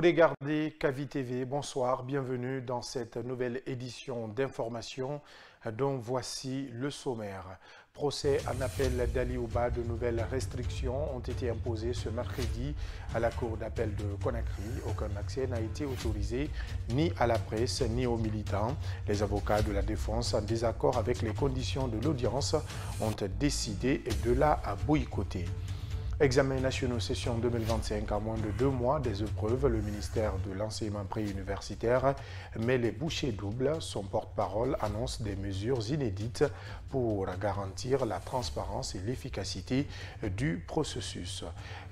regardez Kavi TV, bonsoir, bienvenue dans cette nouvelle édition d'information dont voici le sommaire. Procès en appel d'Ali Ouba, de nouvelles restrictions ont été imposées ce mercredi à la cour d'appel de Conakry. Aucun accès n'a été autorisé ni à la presse ni aux militants. Les avocats de la défense, en désaccord avec les conditions de l'audience, ont décidé de la boycotter. Examens nationaux session 2025 à moins de 2 mois des épreuves, le ministère de l'enseignement préuniversitaire met les bouchées doubles. Son porte-parole annonce des mesures inédites pour garantir la transparence et l'efficacité du processus.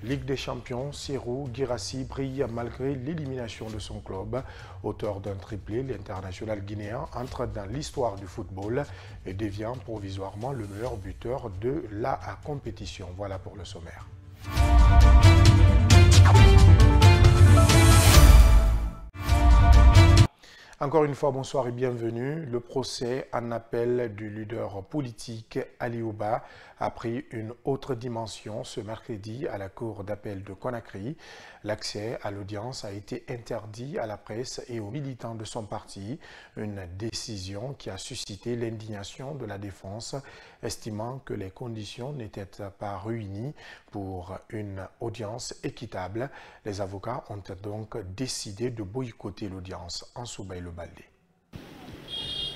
Ligue des champions, Serhou Guirassy brille malgré l'élimination de son club. Auteur d'un triplé, l'international guinéen entre dans l'histoire du football et devient provisoirement le meilleur buteur de la compétition. Voilà pour le sommaire. Encore une fois, bonsoir et bienvenue. Le procès en appel du leader politique Ali Ouba a pris une autre dimension ce mercredi à la cour d'appel de Conakry. L'accès à l'audience a été interdit à la presse et aux militants de son parti, une décision qui a suscité l'indignation de la défense, estimant que les conditions n'étaient pas réunies pour une audience équitable. Les avocats ont donc décidé de boycotter l'audience. Ansouba le Baldé.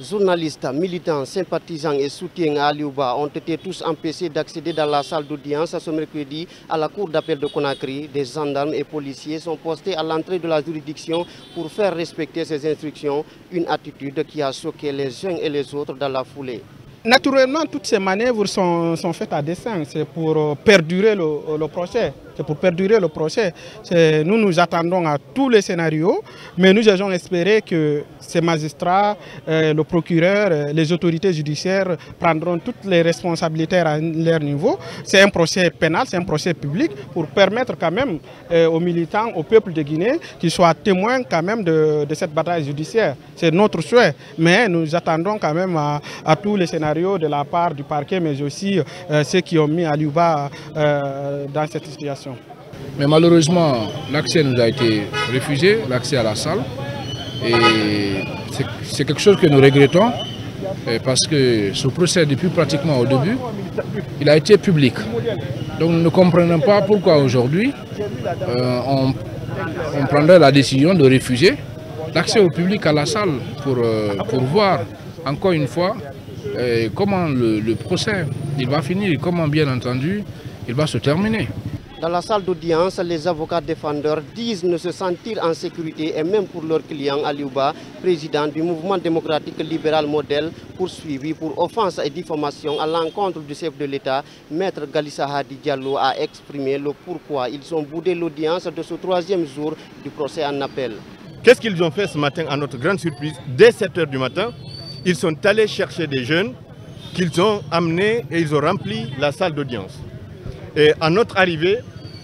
Journalistes, militants, sympathisants et soutiens à Ali Ouba ont été tous empêchés d'accéder dans la salle d'audience ce mercredi à la cour d'appel de Conakry. Des gendarmes et policiers sont postés à l'entrée de la juridiction pour faire respecter ces instructions, une attitude qui a choqué les uns et les autres dans la foulée. Naturellement, toutes ces manœuvres sont faites à dessein, c'est pour perdurer le procès. C'est pour perdurer le procès. Nous nous attendons à tous les scénarios, mais nous avons espéré que ces magistrats, le procureur, les autorités judiciaires prendront toutes les responsabilités à leur niveau. C'est un procès pénal, c'est un procès public pour permettre quand même aux militants, au peuple de Guinée, qu'ils soient témoins quand même de cette bataille judiciaire. C'est notre souhait, mais nous attendons quand même à tous les scénarios de la part du parquet, mais aussi ceux qui ont mis Ali Ouba dans cette situation. Mais malheureusement, l'accès nous a été refusé, l'accès à la salle. Et c'est quelque chose que nous regrettons, parce que ce procès, depuis pratiquement au début, il a été public. Donc nous ne comprenons pas pourquoi aujourd'hui on prendrait la décision de refuser l'accès au public à la salle pour voir encore une fois comment le procès il va finir, comment bien entendu il va se terminer. Dans la salle d'audience, les avocats défendeurs disent ne se sentir en sécurité et même pour leur client Ali Ouba, président du mouvement démocratique libéral modèle, poursuivi pour offense et diffamation à l'encontre du chef de l'État, Maître Galissa Hadi Diallo a exprimé le pourquoi ils ont boudé l'audience de ce 3e jour du procès en appel. Qu'est-ce qu'ils ont fait ce matin à notre grande surprise? Dès 7 h du matin, ils sont allés chercher des jeunes qu'ils ont amenés et ils ont rempli la salle d'audience. Et à notre arrivée,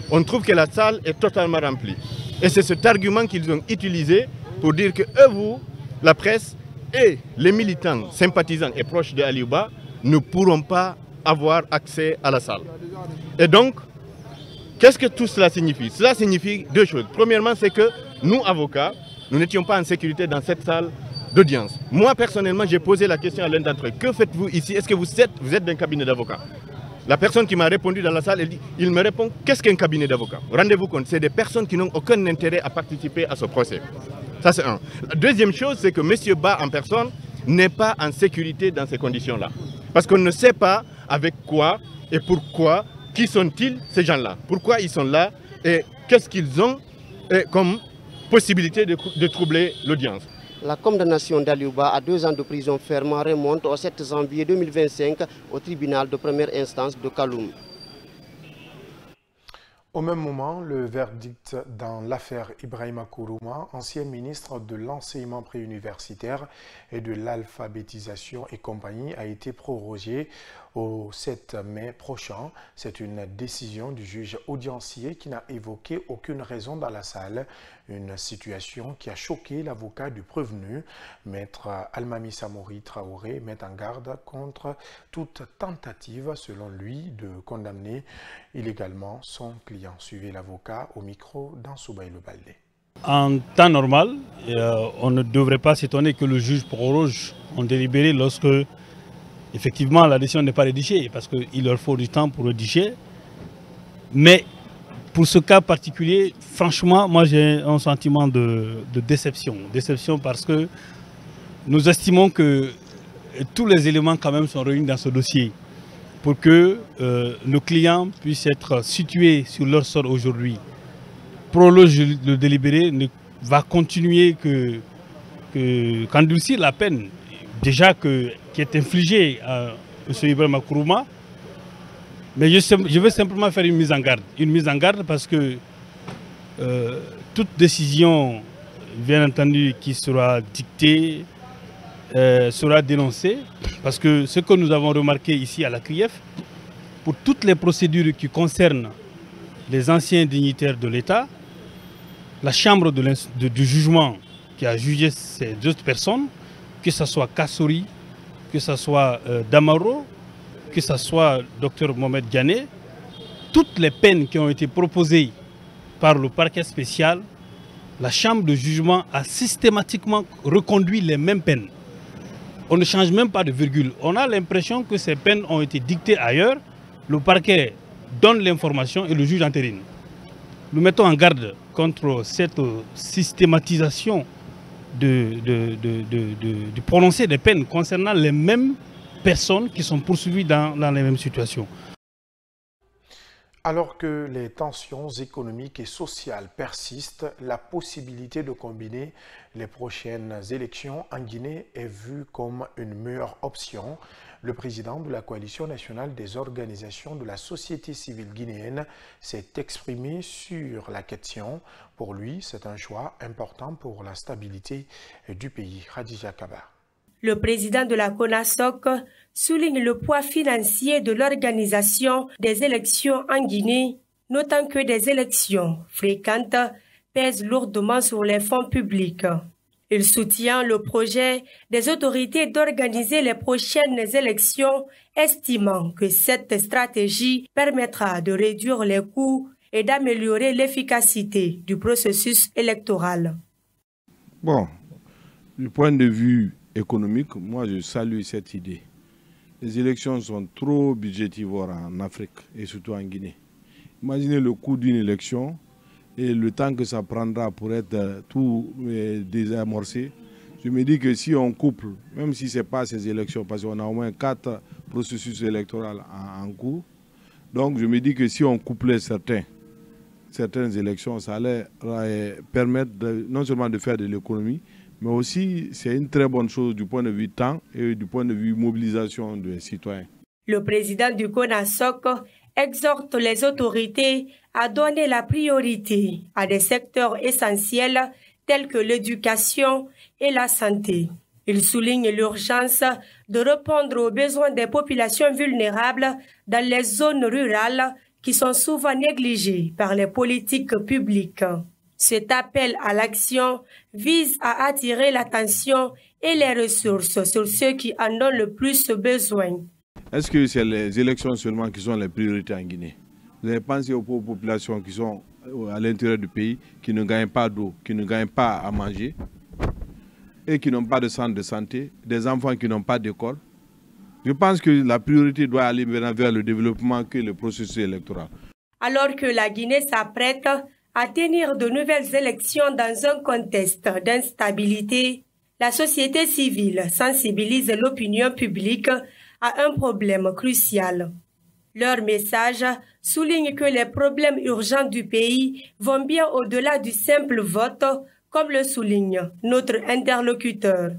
on trouve que la salle est totalement remplie. Et c'est cet argument qu'ils ont utilisé pour dire que eux, vous, la presse et les militants, sympathisants et proches de Ali Ouba ne pourront pas avoir accès à la salle. Et donc, qu'est-ce que tout cela signifie? Cela signifie 2 choses. Premièrement, c'est que nous, avocats, nous n'étions pas en sécurité dans cette salle d'audience. Moi, personnellement, j'ai posé la question à l'un d'entre eux. Que faites-vous ici? Est-ce que vous êtes d'un cabinet d'avocats? La personne qui m'a répondu dans la salle, il me répond, qu'est-ce qu'un cabinet d'avocats? Rendez-vous compte, c'est des personnes qui n'ont aucun intérêt à participer à ce procès. Ça, c'est un. La deuxième chose, c'est que M. Ba en personne n'est pas en sécurité dans ces conditions-là. Parce qu'on ne sait pas avec quoi et pourquoi, qui sont-ils ces gens-là? Pourquoi ils sont là et qu'est-ce qu'ils ont comme possibilité de troubler l'audience? La condamnation d'Ali Ouba à 2 ans de prison ferme remonte au 7 janvier 2025 au tribunal de première instance de Kaloum. Au même moment, le verdict dans l'affaire Ibrahima Kourouma, ancien ministre de l'enseignement préuniversitaire et de l'alphabétisation et compagnie, a été prorogé au 7 mai prochain. C'est une décision du juge audiencier qui n'a évoqué aucune raison dans la salle. Une situation qui a choqué l'avocat du prévenu, Maître Almami Samori Traoré, met en garde contre toute tentative, selon lui, de condamner illégalement son client. Suivez l'avocat au micro d'Ansouba Le Baldé. En temps normal, on ne devrait pas s'étonner que le juge proroge en délibéré lorsque effectivement la décision n'est pas rédigée, parce qu'il leur faut du temps pour rédiger. Mais pour ce cas particulier, franchement, moi j'ai un sentiment de déception. Déception parce que nous estimons que tous les éléments quand même sont réunis dans ce dossier pour que nos clients puissent être situés sur leur sort aujourd'hui. Prologe le délibéré ne va continuer qu'endurcir la peine déjà qui est infligée à M. Ibrahima Kourouma. Mais je veux simplement faire une mise en garde. Une mise en garde parce que toute décision, bien entendu, qui sera dictée, sera dénoncée. Parce que ce que nous avons remarqué ici à la CRIEF, pour toutes les procédures qui concernent les anciens dignitaires de l'État, la chambre du jugement qui a jugé ces deux personnes, que ce soit Kassori, que ce soit Damaro, que ce soit Dr Mohamed Diané, toutes les peines qui ont été proposées par le parquet spécial, la chambre de jugement a systématiquement reconduit les mêmes peines. On ne change même pas de virgule. On a l'impression que ces peines ont été dictées ailleurs. Le parquet donne l'information et le juge entérine. Nous mettons en garde contre cette systématisation du prononcé des peines concernant les mêmes personnes qui sont poursuivies dans les mêmes situations. Alors que les tensions économiques et sociales persistent, la possibilité de combiner les prochaines élections en Guinée est vue comme une meilleure option. Le président de la Coalition nationale des organisations de la société civile guinéenne s'est exprimé sur la question. Pour lui, c'est un choix important pour la stabilité du pays. Khadija Kaba. Le président de la CONASOC souligne le poids financier de l'organisation des élections en Guinée, notant que des élections fréquentes pèsent lourdement sur les fonds publics. Il soutient le projet des autorités d'organiser les prochaines élections, estimant que cette stratégie permettra de réduire les coûts et d'améliorer l'efficacité du processus électoral. Bon, du point de vue économique, moi je salue cette idée. Les élections sont trop budgétivores en Afrique et surtout en Guinée. Imaginez le coût d'une élection et le temps que ça prendra pour être tout désamorcé. Je me dis que si on couple, même si ce n'est pas ces élections, parce qu'on a au moins 4 processus électoraux en cours, donc je me dis que si on couplait certaines élections, ça allait permettre non seulement de faire de l'économie, mais aussi c'est une très bonne chose du point de vue temps et du point de vue mobilisation des citoyens. Le président du CONASOC exhorte les autorités à donner la priorité à des secteurs essentiels tels que l'éducation et la santé. Il souligne l'urgence de répondre aux besoins des populations vulnérables dans les zones rurales qui sont souvent négligées par les politiques publiques. Cet appel à l'action vise à attirer l'attention et les ressources sur ceux qui en ont le plus besoin. Est-ce que c'est les élections seulement qui sont les priorités en Guinée? Vous avez pensé aux populations qui sont à l'intérieur du pays, qui ne gagnent pas d'eau, qui ne gagnent pas à manger et qui n'ont pas de centre de santé, des enfants qui n'ont pas d'école. Je pense que la priorité doit aller vers le développement que le processus électoral. Alors que la Guinée s'apprête à tenir de nouvelles élections dans un contexte d'instabilité, la société civile sensibilise l'opinion publique à un problème crucial. Leur message souligne que les problèmes urgents du pays vont bien au-delà du simple vote, comme le souligne notre interlocuteur.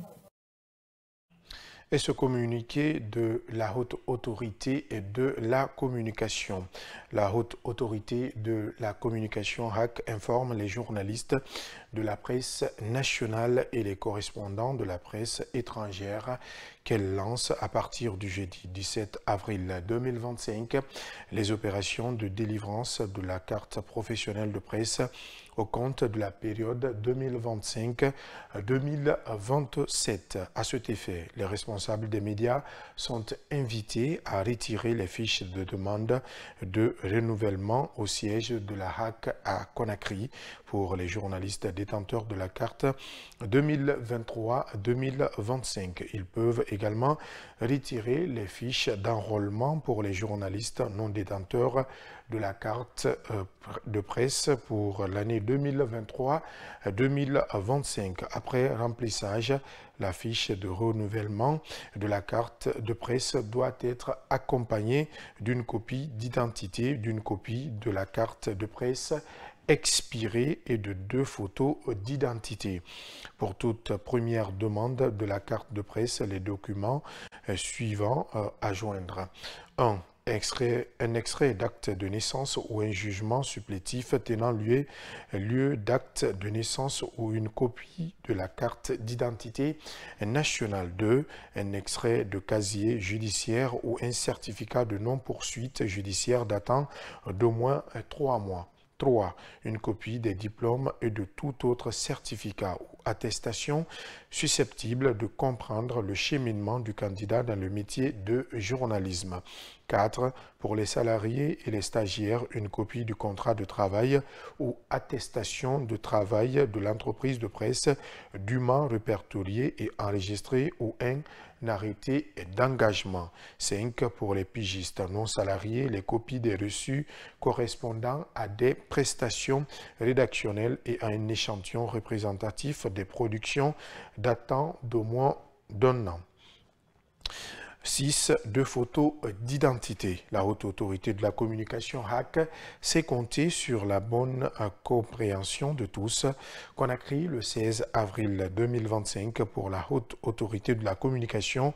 Et ce communiqué de la Haute Autorité de la Communication. La Haute Autorité de la Communication HAC informe les journalistes de la presse nationale et les correspondants de la presse étrangère qu'elle lance à partir du jeudi 17 avril 2025 les opérations de délivrance de la carte professionnelle de presse au compte de la période 2025-2027. À cet effet, les responsables des médias sont invités à retirer les fiches de demande de renouvellement au siège de la HAC à Conakry pour les journalistes d'étranger détenteurs de la carte 2023-2025. Ils peuvent également retirer les fiches d'enrôlement pour les journalistes non détenteurs de la carte de presse pour l'année 2023-2025. Après remplissage, la fiche de renouvellement de la carte de presse doit être accompagnée d'une copie d'identité, d'une copie de la carte de presse expirée et de 2 photos d'identité. Pour toute première demande de la carte de presse, les documents suivants à joindre. 1. Un extrait d'acte de naissance ou un jugement supplétif tenant lieu d'acte de naissance ou une copie de la carte d'identité nationale. 2. Un extrait de casier judiciaire ou un certificat de non-poursuite judiciaire datant d'au moins 3 mois. 3. Une copie des diplômes et de tout autre certificat ou attestation susceptible de comprendre le cheminement du candidat dans le métier de journalisme. 4. Pour les salariés et les stagiaires, une copie du contrat de travail ou attestation de travail de l'entreprise de presse dûment répertoriée et enregistrée ou un arrêté d'engagement. 5. Pour les pigistes non salariés, les copies des reçus correspondant à des prestations rédactionnelles et à un échantillon représentatif des productions datant d'au moins d'1 an. 6. 2 photos d'identité. La Haute Autorité de la Communication HAC s'est comptée sur la bonne compréhension de tous. Conakry, le 16 avril 2025, pour la Haute Autorité de la Communication,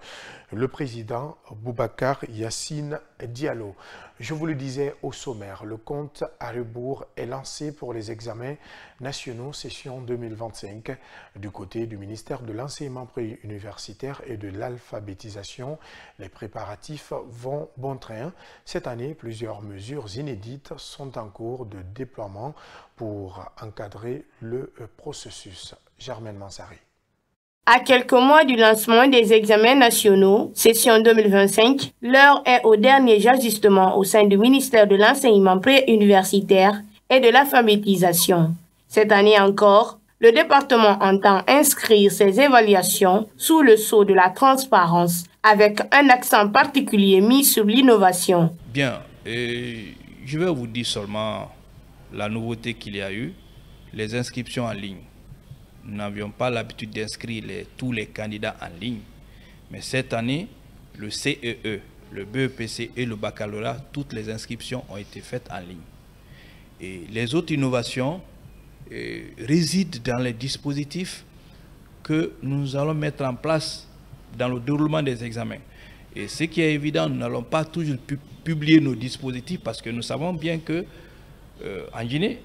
le président Boubacar Yassine Diallo. Je vous le disais au sommaire, le compte à rebours est lancé pour les examens nationaux session 2025 du côté du ministère de l'Enseignement préuniversitaire et de l'Alphabétisation. Les préparatifs vont bon train. Cette année, plusieurs mesures inédites sont en cours de déploiement pour encadrer le processus. Germaine Mansari. À quelques mois du lancement des examens nationaux, session 2025, l'heure est au dernier ajustement au sein du ministère de l'Enseignement préuniversitaire et de l'Alphabétisation. Cette année encore, le département entend inscrire ses évaluations sous le sceau de la transparence, avec un accent particulier mis sur l'innovation. Bien, je vais vous dire seulement la nouveauté qu'il y a eu, les inscriptions en ligne. Nous n'avions pas l'habitude d'inscrire tous les candidats en ligne. Mais cette année, le CEE, le BEPC et le baccalauréat, toutes les inscriptions ont été faites en ligne. Et les autres innovations résident dans les dispositifs que nous allons mettre en place dans le déroulement des examens. Et ce qui est évident, nous n'allons pas toujours publier nos dispositifs parce que nous savons bien que en Guinée,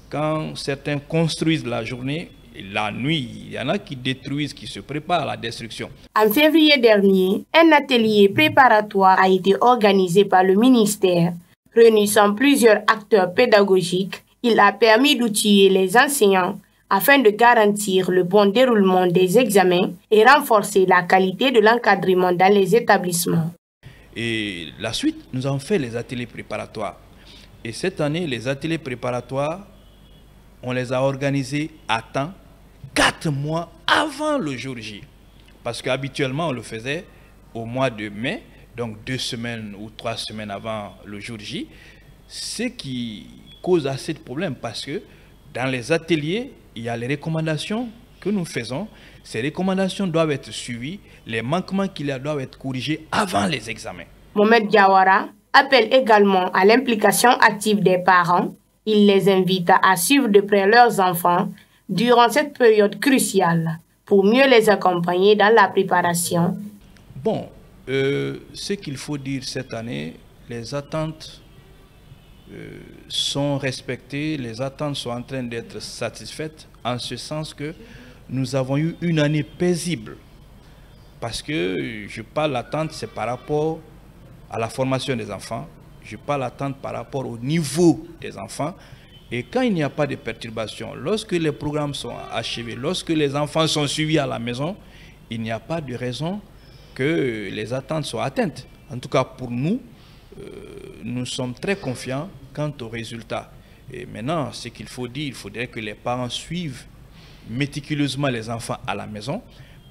quand certains construisent la journée, la nuit, il y en a qui détruisent, qui se préparent à la destruction. En février dernier, un atelier préparatoire a été organisé par le ministère. Réunissant plusieurs acteurs pédagogiques, il a permis d'outiller les enseignants afin de garantir le bon déroulement des examens et renforcer la qualité de l'encadrement dans les établissements. Et la suite, nous avons fait les ateliers préparatoires. Et cette année, les ateliers préparatoires, on les a organisés à temps, 4 mois avant le jour J. Parce qu'habituellement, on le faisait au mois de mai, donc 2 semaines ou 3 semaines avant le jour J. Ce qui cause assez de problèmes parce que dans les ateliers, il y a les recommandations que nous faisons. Ces recommandations doivent être suivies. Les manquements qu'il y a doivent être corrigés avant les examens. Mohamed Diawara appelle également à l'implication active des parents. Il les invite à suivre de près leurs enfants durant cette période cruciale pour mieux les accompagner dans la préparation. Bon, ce qu'il faut dire cette année, les attentes sont respectées, les attentes sont en train d'être satisfaites en ce sens que nous avons eu une année paisible. Parce que je parle d'attente, c'est par rapport à la formation des enfants, je parle d'attente par rapport au niveau des enfants. Et quand il n'y a pas de perturbation, lorsque les programmes sont achevés, lorsque les enfants sont suivis à la maison, il n'y a pas de raison que les attentes soient atteintes. En tout cas, pour nous, nous sommes très confiants quant aux résultats. Et maintenant, ce qu'il faut dire, il faudrait que les parents suivent méticuleusement les enfants à la maison,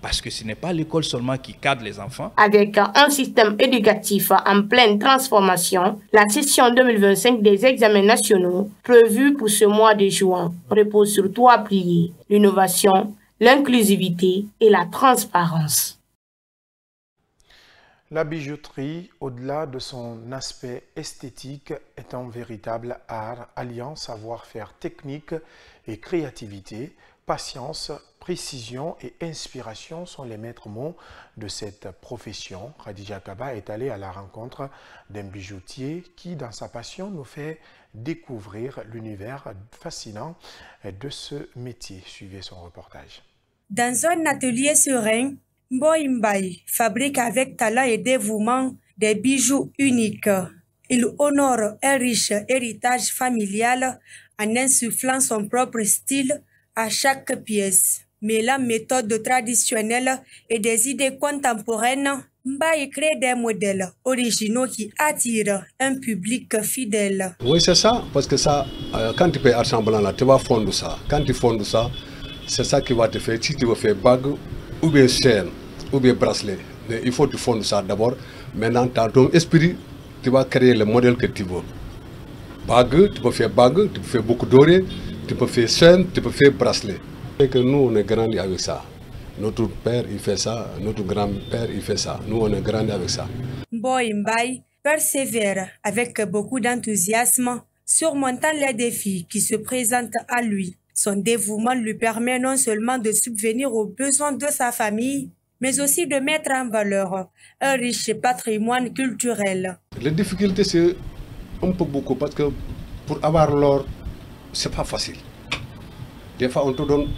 parce que ce n'est pas l'école seulement qui cadre les enfants. Avec un système éducatif en pleine transformation, la session 2025 des examens nationaux prévue pour ce mois de juin repose sur 3 piliers: l'innovation, l'inclusivité et la transparence. La bijouterie, au-delà de son aspect esthétique, est un véritable art alliant savoir-faire technique et créativité. Patience, précision et inspiration sont les maîtres mots de cette profession. Khadija Kaba est allée à la rencontre d'un bijoutier qui, dans sa passion, nous fait découvrir l'univers fascinant de ce métier. Suivez son reportage. Dans un atelier serein, Mboy Mbaye fabrique avec talent et dévouement des bijoux uniques. Il honore un riche héritage familial en insufflant son propre style à chaque pièce. Mêlant méthodes traditionnelles et des idées contemporaines, Mbaye crée des modèles originaux qui attirent un public fidèle. Oui, c'est ça, parce que ça, quand tu fais argent blanc, là, tu vas fondre ça. Quand tu fondes ça, c'est ça qui va te faire. Si tu veux faire bague, ou bien chaîne, ou bien bracelet, mais il faut que tu fondes ça d'abord. Maintenant, dans ton esprit, tu vas créer le modèle que tu veux. Bague, tu peux faire bague, tu peux faire beaucoup doré, tu peux faire chaîne, tu peux faire bracelet. C'est que nous, on est grandi avec ça. Notre père, il fait ça. Notre grand-père, il fait ça. Nous, on est grandi avec ça. Mboy Mbaye persévère avec beaucoup d'enthousiasme, surmontant les défis qui se présentent à lui. Son dévouement lui permet non seulement de subvenir aux besoins de sa famille, mais aussi de mettre en valeur un riche patrimoine culturel. Les difficultés, c'est un peu beaucoup parce que pour avoir l'or, c'est pas facile. Des fois, on te donne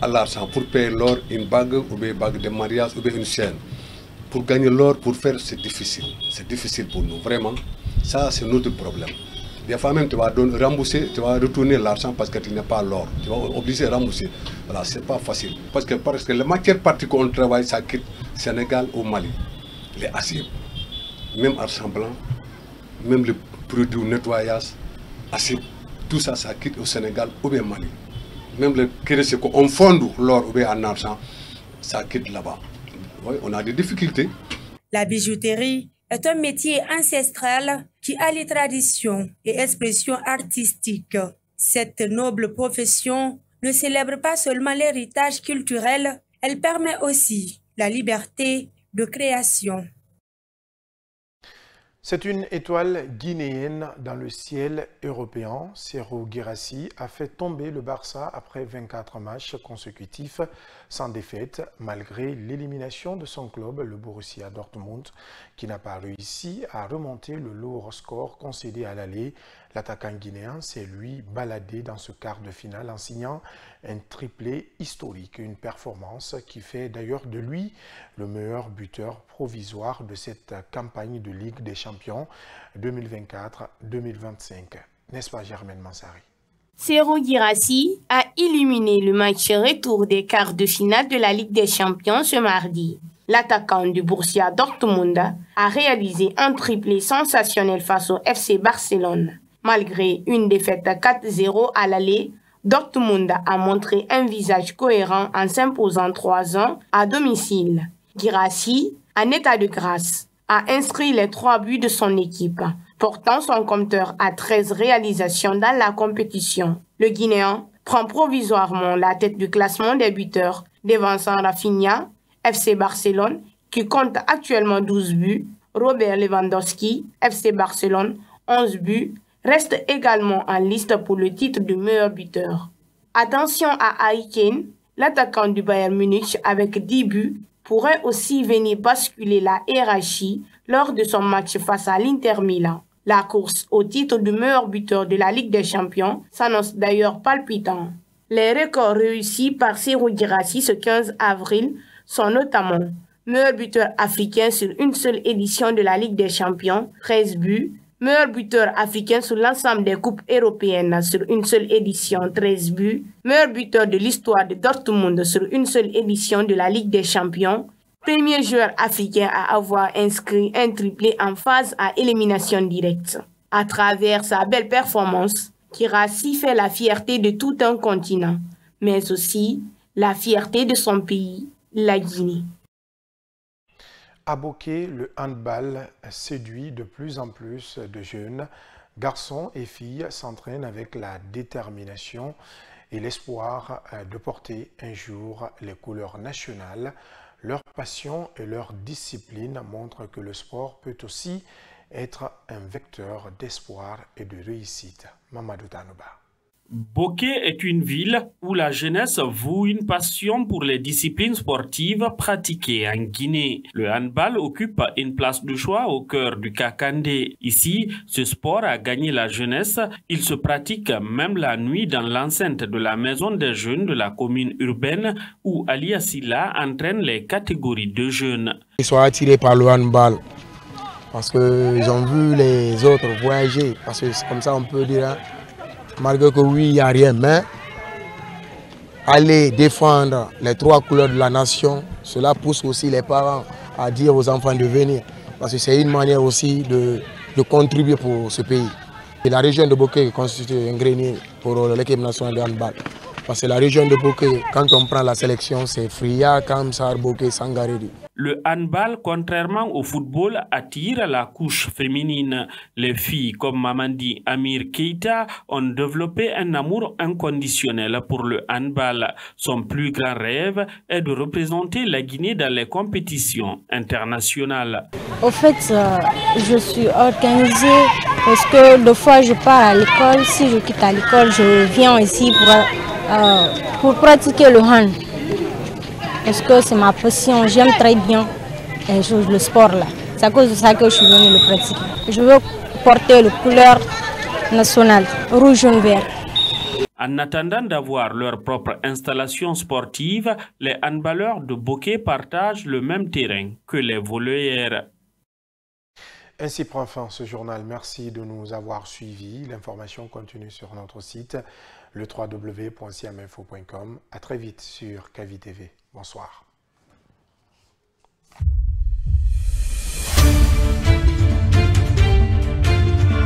à l'argent pour payer l'or, une bague ou bien une bague de mariage ou bien une chaîne. Pour gagner l'or, pour faire, c'est difficile. C'est difficile pour nous, vraiment. Ça, c'est notre problème. Des fois même, tu vas rembourser, tu vas retourner l'argent parce que tu n'as pas l'or. Tu vas obliger à rembourser. Voilà, c'est pas facile. Parce que la matière partie qu'on travaille, ça quitte Sénégal ou Mali. Les aciers, même argent blanc, même les produits de nettoyage, acier, tout ça, ça quitte au Sénégal ou bien Mali. Même le kérésie qu'on fonde l'or ou bien en argent, ça quitte là-bas. Oui, on a des difficultés. La bijouterie est un métier ancestral qui allie tradition et expression artistique. Cette noble profession ne célèbre pas seulement l'héritage culturel, elle permet aussi la liberté de création. C'est une étoile guinéenne dans le ciel européen. Serhou Guirassy a fait tomber le Barça après 24 matchs consécutifs sans défaite, malgré l'élimination de son club, le Borussia Dortmund, qui n'a pas réussi à remonter le lourd score concédé à l'aller. L'attaquant guinéen s'est lui baladé dans ce quart de finale en signant un triplé historique, une performance qui fait d'ailleurs de lui le meilleur buteur provisoire de cette campagne de Ligue des Champions 2024-2025. N'est-ce pas, Germaine Mansari? Serhou Guirassy a illuminé le match retour des quarts de finale de la Ligue des Champions ce mardi. L'attaquant du Borussia Dortmund a réalisé un triplé sensationnel face au FC Barcelone. Malgré une défaite 4-0 à l'aller, Dortmund a montré un visage cohérent en s'imposant 3-1 à domicile. Guirassy, en état de grâce, a inscrit les 3 buts de son équipe, portant son compteur à 13 réalisations dans la compétition. Le Guinéen prend provisoirement la tête du classement des buteurs, devançant Rafinha, FC Barcelone, qui compte actuellement 12 buts, Robert Lewandowski, FC Barcelone, 11 buts, reste également en liste pour le titre de meilleur buteur. Attention à Harry Kane, l'attaquant du Bayern Munich avec 10 buts, pourrait aussi venir basculer la hiérarchie lors de son match face à l'Inter Milan. La course au titre de meilleur buteur de la Ligue des Champions s'annonce d'ailleurs palpitant. Les records réussis par Serhou Guirassy ce 15 avril sont notamment meilleur buteur africain sur une seule édition de la Ligue des Champions, 13 buts, meilleur buteur africain sur l'ensemble des coupes européennes sur une seule édition, 13 buts, meilleur buteur de l'histoire de Dortmund sur une seule édition de la Ligue des Champions, premier joueur africain à avoir inscrit un triplé en phase à élimination directe. À travers sa belle performance, Guirassy fait la fierté de tout un continent. mais aussi la fierté de son pays, la Guinée. À Boké, le handball séduit de plus en plus de jeunes. Garçons et filles s'entraînent avec la détermination et l'espoir de porter un jour les couleurs nationales. Leur passion et leur discipline montrent que le sport peut aussi être un vecteur d'espoir et de réussite. Mamadou Tanouba. Boké est une ville où la jeunesse voue une passion pour les disciplines sportives pratiquées en Guinée. Le handball occupe une place de choix au cœur du Kakandé. Ici, ce sport a gagné la jeunesse. Il se pratique même la nuit dans l'enceinte de la maison des jeunes de la commune urbaine où Ali Assila entraîne les catégories de jeunes. Ils sont attirés par le handball parce qu'ils ont vu les autres voyager. Parce que c'est comme ça on peut dire... Malgré que oui, il n'y a rien, mais aller défendre les 3 couleurs de la nation, cela pousse aussi les parents à dire aux enfants de venir. Parce que c'est une manière aussi de contribuer pour ce pays. Et la région de Boké constitue un grenier pour l'équipe nationale de handball. Parce que la région de Boké, quand on prend la sélection, c'est Fria, Kamsar, Boké, Sangaredi. Le handball, contrairement au football, attire la couche féminine. Les filles comme Mamandi Amir Keita ont développé un amour inconditionnel pour le handball. Son plus grand rêve est de représenter la Guinée dans les compétitions internationales. Au fait, je suis organisée parce que deux fois je pars à l'école. Si je quitte à l'école, je viens ici pour pratiquer le hand. Parce que c'est ma passion, j'aime très bien le sport là. C'est à cause de ça que je suis venue le pratiquer. Je veux porter les couleurs nationales, rouge, jaune, vert. En attendant d'avoir leur propre installation sportive, les handballeurs de Boké partagent le même terrain que les volleyeurs. Ainsi prend fin ce journal. Merci de nous avoir suivis. L'information continue sur notre site, le www.ciaminfo.com. À très vite sur KVTV. Bonsoir.